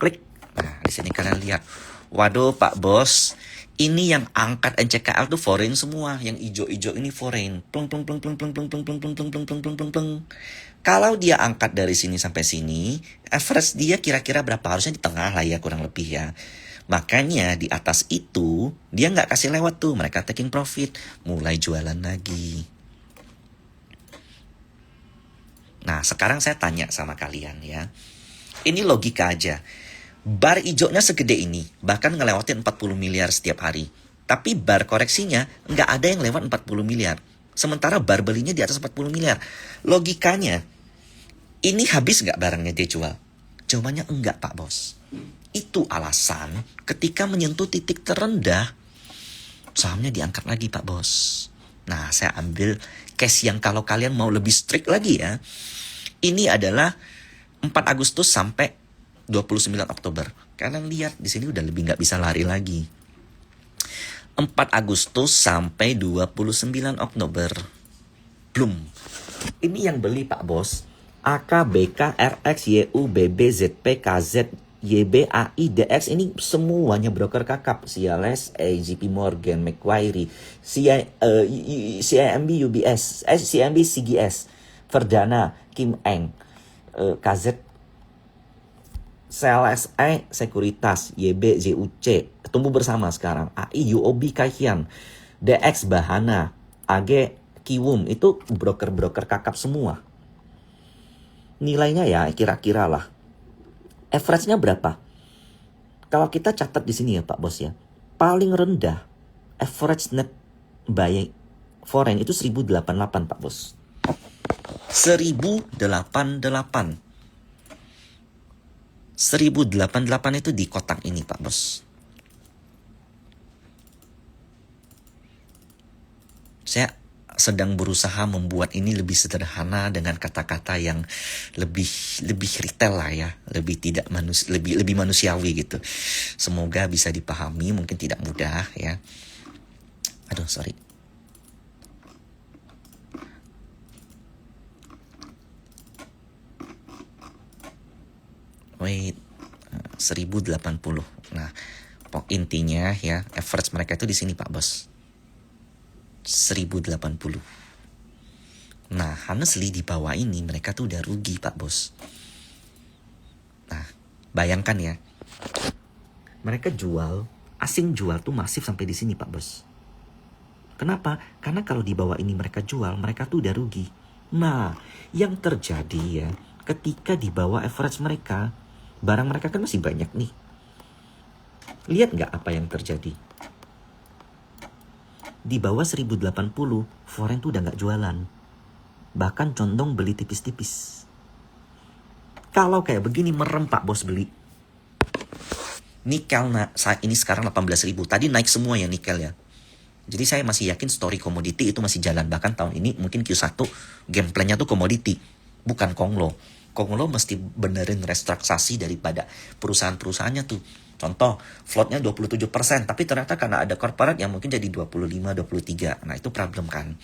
Klik. Nah, di sini kalian lihat. Waduh, Pak Bos, Ini yang angkat NCKL tuh foreign semua, yang ijo-ijo ini foreign. Pleng pleng pleng pleng pleng pleng pleng pleng pleng pleng pleng pleng pleng pleng pleng. Kalau dia angkat dari sini sampai sini, average dia kira-kira berapa? Harusnya di tengah lah ya, kurang lebih ya. Makanya di atas itu dia nggak kasih lewat tuh, mereka taking profit, mulai jualan lagi. Nah sekarang saya tanya sama kalian ya, ini logika aja. Bar hijaunya segede ini, bahkan ngelewatin 40 miliar setiap hari. Tapi bar koreksinya nggak ada yang lewat 40 miliar. Sementara bar belinya di atas 40 miliar. Logikanya, ini habis nggak barangnya dia jual? Jawabannya enggak Pak Bos. Itu alasan ketika menyentuh titik terendah, sahamnya diangkat lagi Pak Bos. Nah saya ambil case yang kalau kalian mau lebih strict lagi ya. Ini adalah 4 Agustus sampai 29 Oktober. Kalian lihat di sini udah lebih nggak bisa lari lagi. 4 Agustus sampai 29 Oktober. Belum. Ini yang beli Pak Bos. AK, BK, RX, YU, BB, ZP, KZ, YB, AI, DX. Ini semuanya broker kakap. CLS, JP Morgan, Macquarie, CIMB, UBS, CIMB, CGS, Verdana, Kim Eng, KZ, CLSE, Sekuritas, YB, JUC, tumbuh bersama sekarang. AI, UOB, Kaihian, DX, Bahana, AG, Kiwum, itu broker-broker kakap semua. Nilainya ya kira-kira lah. Average-nya berapa? Kalau kita catat di sini ya Pak Bos ya, paling rendah average net buy foreign itu 1088 Pak Bos. 1088. 1088 itu di kotak ini Pak Bos. Saya sedang berusaha membuat ini lebih sederhana dengan kata-kata yang lebih retail lah ya, lebih manusiawi gitu. Semoga bisa dipahami, mungkin tidak mudah ya. Aduh, sorry. Wait, 1080. Nah, intinya ya, average mereka itu di sini Pak Bos. 1080. Nah, honestly di bawah ini mereka tuh udah rugi Pak Bos. Nah, bayangkan ya. Mereka jual, asing jual tuh masif sampai di sini Pak Bos. Kenapa? Karena kalau di bawah ini mereka jual, mereka tuh udah rugi. Nah, yang terjadi ya, ketika di bawah average mereka, barang mereka kan masih banyak nih. Lihat nggak apa yang terjadi? Di bawah 1080, foreign tuh udah nggak jualan. Bahkan condong beli tipis-tipis. Kalau kayak begini merem Pak Bos beli. Nikel saat ini sekarang 18.000. Tadi naik semua ya nikel ya. Jadi saya masih yakin story komoditi itu masih jalan. Bahkan tahun ini mungkin Q1 game plan-nya tuh komoditi. Bukan Konglo. Konglo mesti benerin restruksasi daripada perusahaan-perusahaannya tuh. Contoh, floatnya 27%, tapi ternyata karena ada corporate yang mungkin jadi 25, 23. Nah, itu problem kan.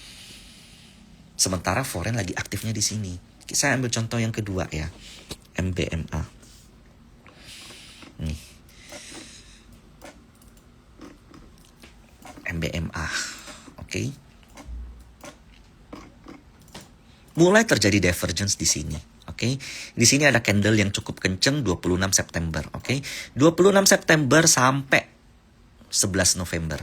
Sementara foreign lagi aktifnya di sini. Saya ambil contoh yang kedua ya. MBMA. Nih. MBMA. Oke. Mulai terjadi divergence di sini. Oke, di sini ada candle yang cukup kenceng 26 September, oke. 26 September sampai 11 November.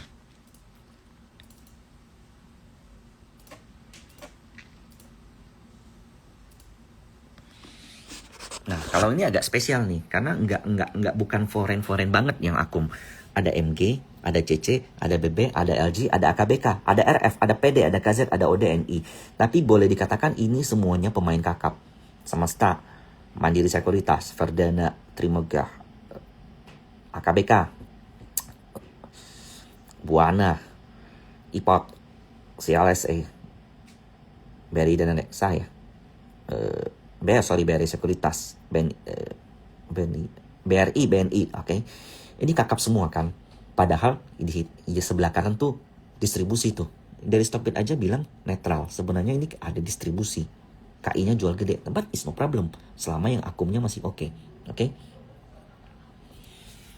Nah, kalau ini agak spesial nih, karena enggak bukan foreign banget yang akum. Ada MG, ada CC, ada BB, ada LG, ada AKBK, ada RF, ada PD, ada KZ, ada ODNI. Tapi boleh dikatakan ini semuanya pemain kakap. Semesta, Mandiri Sekuritas, Verdana, Trimegah, AKBK, Buana, IPOT, CLSE, BRI dan Anexa ya. BRI Sekuritas, BRI, BNI, oke. Ini kakap semua kan. Padahal di sebelah kanan tuh distribusi tuh. Dari Stockbit aja bilang netral. Sebenarnya ini ada distribusi. KI-nya jual gede, but it's no problem selama yang akumnya masih oke.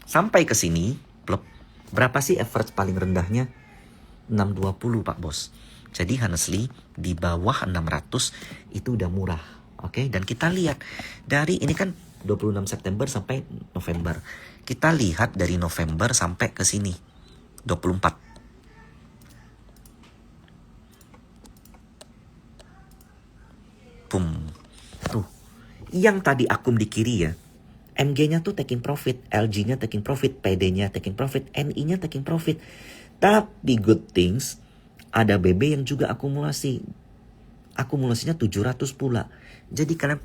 Sampai ke sini, plep, Berapa sih average paling rendahnya? 620 Pak Bos. Jadi honestly di bawah 600 itu udah murah. Oke, dan kita lihat dari ini kan 26 September sampai November. Kita lihat dari November sampai ke sini 24. Boom. Tuh. Yang tadi akum di kiri ya. MG-nya tuh taking profit, LG-nya taking profit, PD-nya taking profit, NI-nya taking profit. Tapi good things, ada BB yang juga akumulasi. Akumulasinya 700 pula. Jadi kalian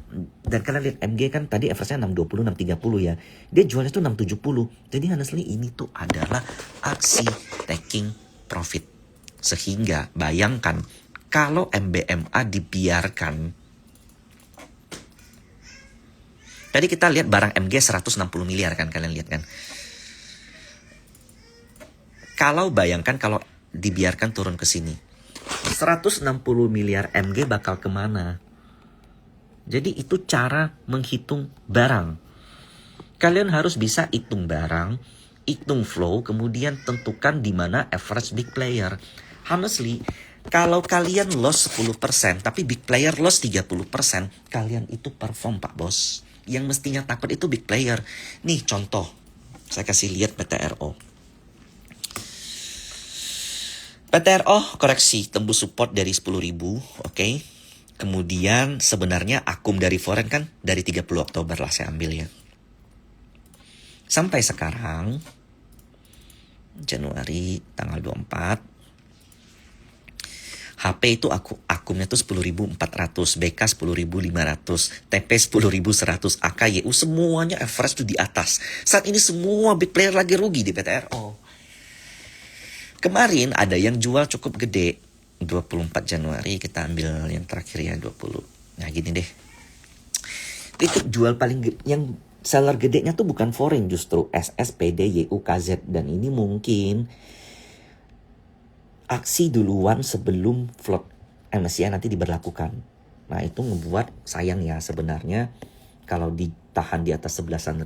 lihat MG kan tadi average-nya 620, 630 ya. Dia jualnya tuh 670. Jadi honestly ini tuh adalah aksi taking profit. Sehingga bayangkan kalau MBMA dibiarkan. Tadi kita lihat barang MG 160 miliar kan, kalian lihat kan. Kalau bayangkan kalau dibiarkan turun ke sini. 160 miliar MG bakal kemana? Jadi itu cara menghitung barang. Kalian harus bisa hitung barang, hitung flow, kemudian tentukan di mana average big player. Honestly, kalau kalian loss 10%, tapi big player loss 30%, kalian itu perform Pak Bos. Yang mestinya takut itu big player. Nih contoh, saya kasih lihat PTRO. PTRO koreksi tembus support dari 10.000, oke. Kemudian sebenarnya akum dari foreign kan dari 30 Oktober lah saya ambil ya. Sampai sekarang Januari tanggal 24. HP itu akumnya tuh 10.400, BK 10.500, TP 10.100, AKYU semuanya average tuh di atas. Saat ini semua big player lagi rugi di PTRO. Kemarin ada yang jual cukup gede. 24 Januari kita ambil yang terakhir ya 20. Nah gini deh. Itu jual paling gede, yang seller gedenya tuh bukan foreign justru SS, PD, YU, KZ. Dan ini mungkin aksi duluan sebelum float MSCI nanti diberlakukan. Nah itu ngebuat sayang ya sebenarnya kalau ditahan di atas 11.000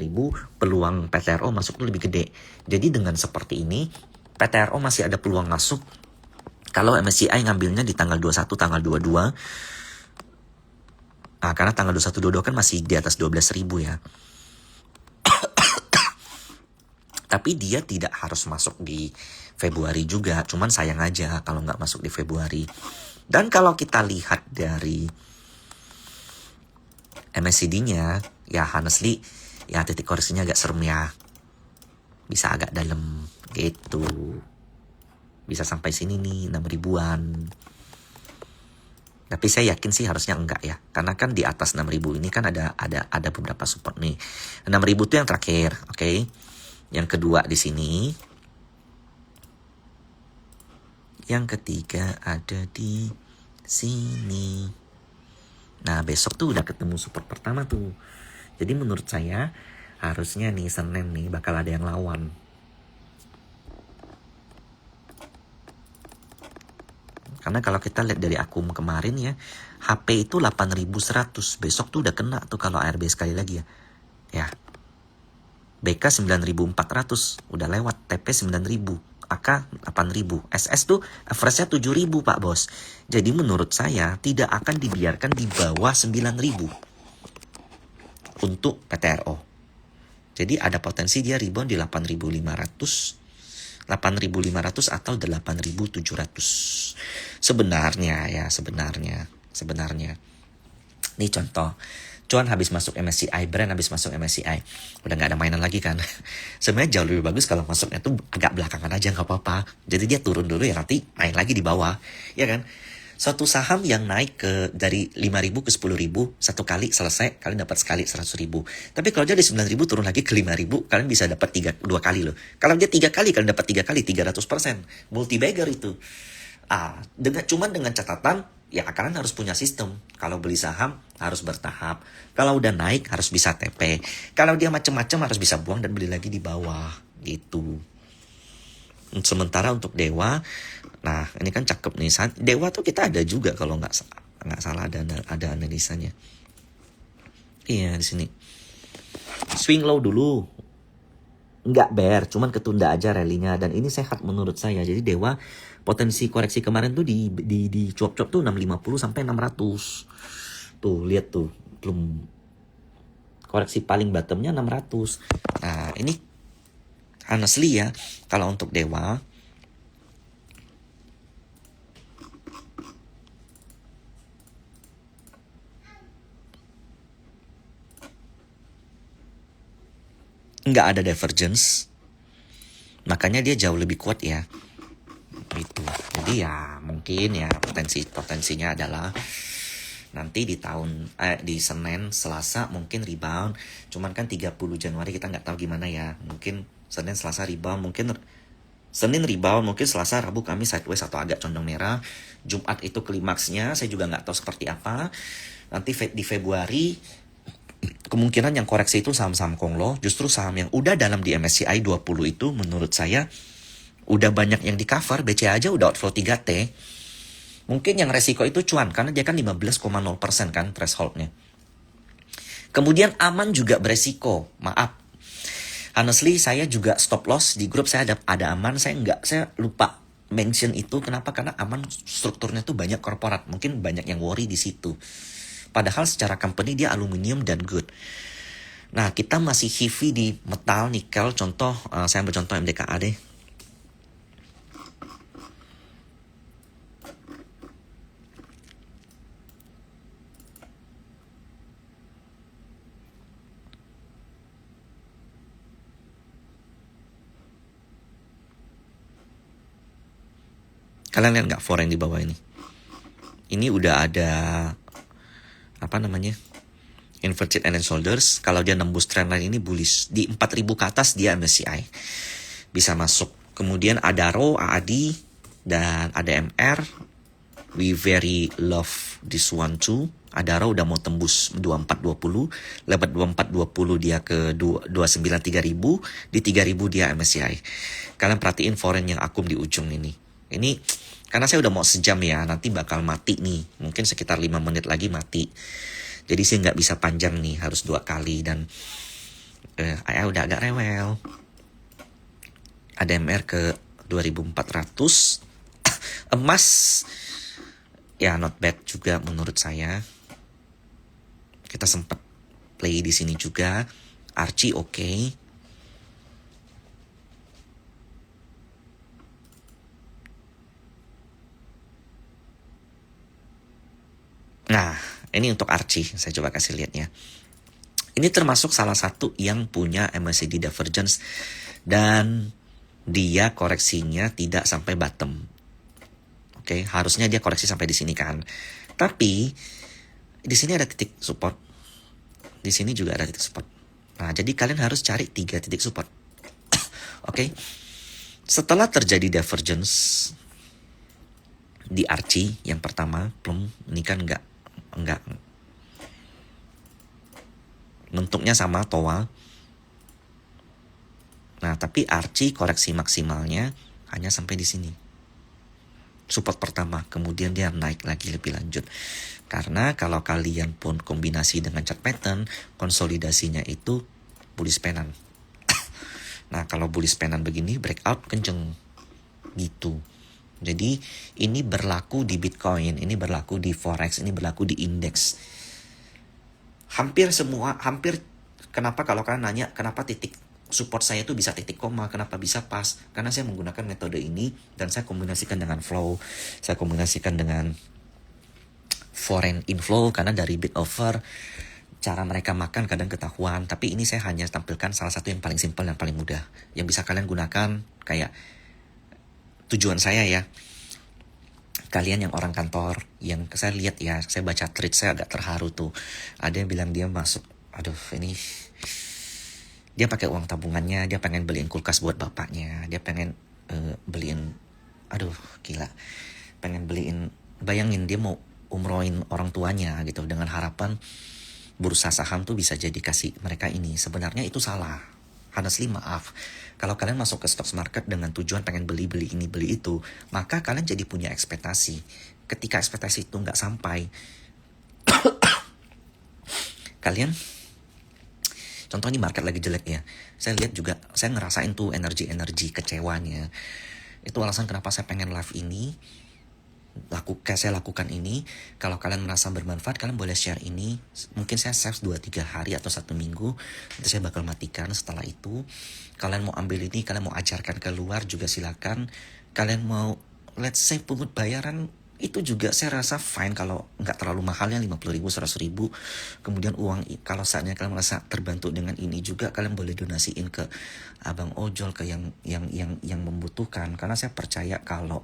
peluang PTRO masuk tuh lebih gede. Jadi dengan seperti ini PTRO masih ada peluang masuk kalau MSCI ngambilnya di tanggal 21, tanggal 22. Nah, karena tanggal 21, 22 kan masih di atas 12.000 ya. Tapi dia tidak harus masuk di Februari juga. Cuman sayang aja kalau nggak masuk di Februari. Dan kalau kita lihat dari MACD-nya, ya honestly, ya titik koreksinya agak serem ya. Bisa agak dalam gitu. Bisa sampai sini nih, 6.000-an. Tapi saya yakin sih harusnya enggak ya. Karena kan di atas 6.000 ini kan ada beberapa support nih. 6.000 itu yang terakhir, oke. Yang kedua di sini. Yang ketiga ada di sini. Nah, besok tuh udah ketemu support pertama tuh. Jadi menurut saya harusnya nih Senin nih bakal ada yang lawan. Karena kalau kita lihat dari akum kemarin ya, HP itu 8.100. Besok tuh udah kena tuh kalau ARB sekali lagi ya. Ya. BK 9.400. Udah lewat. TP 9.000. AK 8.000. SS tuh average-nya 7.000 Pak Bos. Jadi menurut saya tidak akan dibiarkan di bawah 9.000 untuk PTRO. Jadi ada potensi dia rebound di 8.500 atau 8.700. Sebenarnya. Nih contoh. Cuan habis masuk MSCI, Brand habis masuk MSCI. Udah gak ada mainan lagi kan. Sebenarnya jauh lebih bagus kalau masuknya tuh agak belakangan aja gak apa-apa. Jadi dia turun dulu ya nanti main lagi di bawah. Ya kan? Suatu saham yang naik dari 5.000 ke 10.000 satu kali selesai, kalian dapat sekali 100.000. Tapi kalau dia dari 9.000 turun lagi ke 5.000, kalian bisa dapat 2 kali loh. Kalau dia 3 kali, kalian dapat 3 kali 300%. Multi bagger itu. Dengan catatan ya kalian harus punya sistem. Kalau beli saham harus bertahap. Kalau udah naik harus bisa TP. Kalau dia macam-macam harus bisa buang dan beli lagi di bawah gitu. Sementara untuk Dewa, nah ini kan cakep nih. Dewa tuh kita ada juga kalau nggak salah ada analisanya. Iya di sini. Swing low dulu. nggak bear, cuman ketunda aja rallynya, dan ini sehat menurut saya. Jadi Dewa potensi koreksi kemarin tuh di cuap-cuap tuh 650 sampai 600. Tuh lihat tuh, belum koreksi paling bottomnya 600. Nah ini honestly ya, kalau untuk Dewa nggak ada divergence, makanya dia jauh lebih kuat ya. Itu. Jadi ya mungkin ya potensinya adalah nanti di Senin, Selasa mungkin rebound. Cuman kan 30 Januari kita nggak tahu gimana ya. Mungkin Senin, Selasa rebound, mungkin Senin rebound, mungkin Selasa, Rabu, Kamis sideways atau agak condong merah. Jumat itu klimaksnya, saya juga nggak tahu seperti apa. Nanti di Februari kemungkinan yang koreksi itu saham-saham Konglo. Justru saham yang udah dalam di MSCI 20 itu menurut saya udah banyak yang di cover. BCA aja udah outflow 3T. Mungkin yang resiko itu cuan, karena dia kan 15,0% kan thresholdnya. Kemudian aman juga beresiko, maaf. Honestly saya juga stop loss di grup, saya ada aman, saya lupa mention itu. Kenapa? Karena aman strukturnya tuh banyak korporat, mungkin banyak yang worry di situ. Padahal secara company dia aluminium dan good. Nah kita masih heavy di metal, nikel. Contoh, saya ambil contoh MDKA deh. Kalian lihat nggak foreign di bawah ini? Ini udah ada apa namanya? Inverted head and shoulders. Kalau dia nembus trendline ini bullish. Di 4000 ke atas dia MSCI bisa masuk. Kemudian ada RO, AAD, dan ADMR. We very love this one too. Adaro udah mau tembus 2420, lebat 2420 dia ke 293.000, di 3000 dia MSCI. Kalian perhatiin foreign yang akum di ujung ini. Ini karena saya udah mau sejam ya, nanti bakal mati nih. Mungkin sekitar 5 menit lagi mati. Jadi saya nggak bisa panjang nih, harus 2 kali. Dan udah agak rewel. ADMR ke 2400. Emas ya not bad juga menurut saya. Kita sempat play di sini juga. Archie oke. Nah, ini untuk Archie, saya coba kasih lihat ya. Ini termasuk salah satu yang punya MACD divergence dan dia koreksinya tidak sampai bottom. Oke, harusnya dia koreksi sampai di sini kan. Tapi di sini ada titik support. Di sini juga ada titik support. Nah, jadi kalian harus cari 3 titik support. Oke. Setelah terjadi divergence di Archie yang pertama, ini kan enggak bentuknya sama TOA. Nah, tapi Archie koreksi maksimalnya hanya sampai di sini. Support pertama, kemudian dia naik lagi lebih lanjut. Karena kalau kalian pun kombinasi dengan chart pattern, konsolidasinya itu bullish pennant. Nah, kalau bullish pennant begini, breakout kenceng gitu. Jadi ini berlaku di Bitcoin, ini berlaku di Forex, ini berlaku di indeks. Hampir kenapa kalau kalian nanya kenapa titik support saya itu bisa titik koma, kenapa bisa pas? Karena saya menggunakan metode ini dan saya kombinasikan dengan flow, saya kombinasikan dengan foreign inflow, karena dari bid over cara mereka makan kadang ketahuan. Tapi ini saya hanya tampilkan salah satu yang paling simpel dan paling mudah yang bisa kalian gunakan. Kayak tujuan saya ya, kalian yang orang kantor, yang saya lihat ya, saya baca tweet saya agak terharu tuh. Ada yang bilang dia masuk, ini dia pakai uang tabungannya, dia pengen beliin kulkas buat bapaknya, dia pengen beliin, gila, pengen beliin, bayangin dia mau umrohin orang tuanya gitu, dengan harapan bursa saham tuh bisa jadi kasih mereka ini. Sebenarnya itu salah. Honestly, maaf. Kalau kalian masuk ke stock market dengan tujuan pengen beli ini, beli itu, maka kalian jadi punya ekspektasi. Ketika ekspektasi itu nggak sampai, kalian Contoh ini market lagi jelek ya. Saya lihat juga, saya ngerasain tuh energi-energi kecewanya. Itu alasan kenapa saya pengen live ini. Kayak saya lakukan ini. Kalau kalian merasa bermanfaat, kalian boleh share ini. Mungkin saya save 2-3 hari atau 1 minggu. Nanti saya bakal matikan setelah itu. Kalian mau ambil ini, kalian mau ajarkan keluar juga silakan. Kalian mau let's say pungut bayaran, itu juga saya rasa fine kalau nggak terlalu mahalnya 50.000, 100.000. Kemudian uang, kalau saatnya kalian merasa terbantu dengan ini juga, kalian boleh donasiin ke abang ojol, ke yang membutuhkan. Karena saya percaya kalau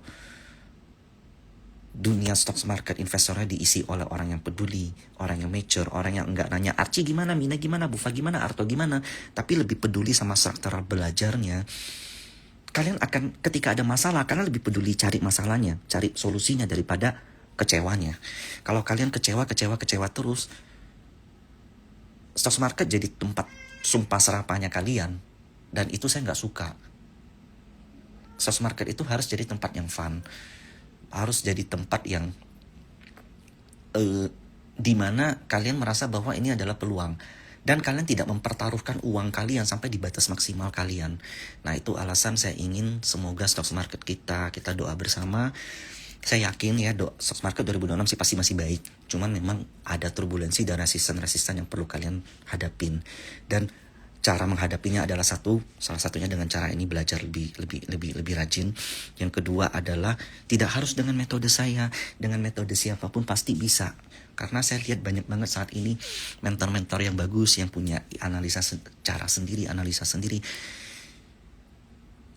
dunia stock market investornya diisi oleh orang yang peduli, orang yang mature, orang yang enggak nanya Archie gimana, Mina gimana, Bufa gimana, Arto gimana, tapi lebih peduli sama struktural belajarnya. Kalian akan, ketika ada masalah, kalian lebih peduli cari masalahnya, cari solusinya daripada kecewanya. Kalau kalian kecewa terus, stock market jadi tempat sumpah serapahnya kalian, dan itu saya nggak suka. Stock market itu harus jadi tempat yang fun, harus jadi tempat yang dimana kalian merasa bahwa ini adalah peluang. Dan kalian tidak mempertaruhkan uang kalian sampai di batas maksimal kalian. Nah itu alasan saya ingin semoga stock market kita doa bersama. Saya yakin ya stock market 2026 sih pasti masih baik. Cuman memang ada turbulensi dan resisten yang perlu kalian hadapin. Dan cara menghadapinya adalah salah satunya dengan cara ini, belajar lebih rajin. Yang kedua adalah tidak harus dengan metode saya, dengan metode siapapun pasti bisa. Karena saya lihat banyak banget saat ini mentor-mentor yang bagus, yang punya analisa sendiri,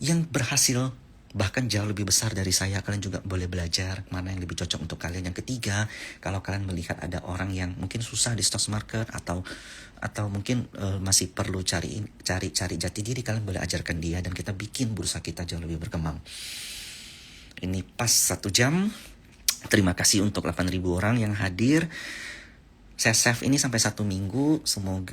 yang berhasil bahkan jauh lebih besar dari saya. Kalian juga boleh belajar mana yang lebih cocok untuk kalian. Yang ketiga, kalau kalian melihat ada orang yang mungkin susah di stock market atau mungkin masih perlu cari jati diri, kalian boleh ajarkan dia dan kita bikin bursa kita jauh lebih berkembang. Ini pas 1 jam. Terima kasih untuk 8.000 orang yang hadir. Saya save ini sampai 1 minggu. Semoga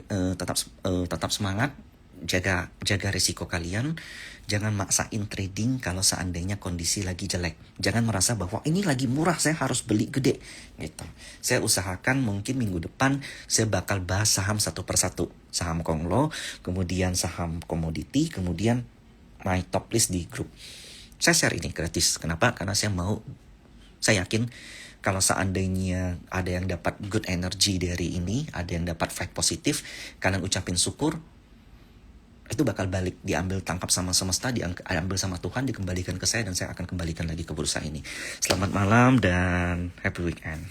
tetap semangat. Jaga risiko kalian. Jangan maksain trading kalau seandainya kondisi lagi jelek. Jangan merasa bahwa ini lagi murah, saya harus beli gede gitu. Saya usahakan mungkin minggu depan saya bakal bahas saham satu persatu. Saham Konglo, kemudian saham komoditi, kemudian my top list di grup. Saya share ini gratis. Kenapa? Karena saya yakin kalau seandainya ada yang dapat good energy dari ini, ada yang dapat vibe positif, kalian ucapin syukur, itu bakal balik, diambil tangkap sama semesta, diambil sama Tuhan, dikembalikan ke saya, dan saya akan kembalikan lagi ke bursa ini. Selamat malam dan happy weekend.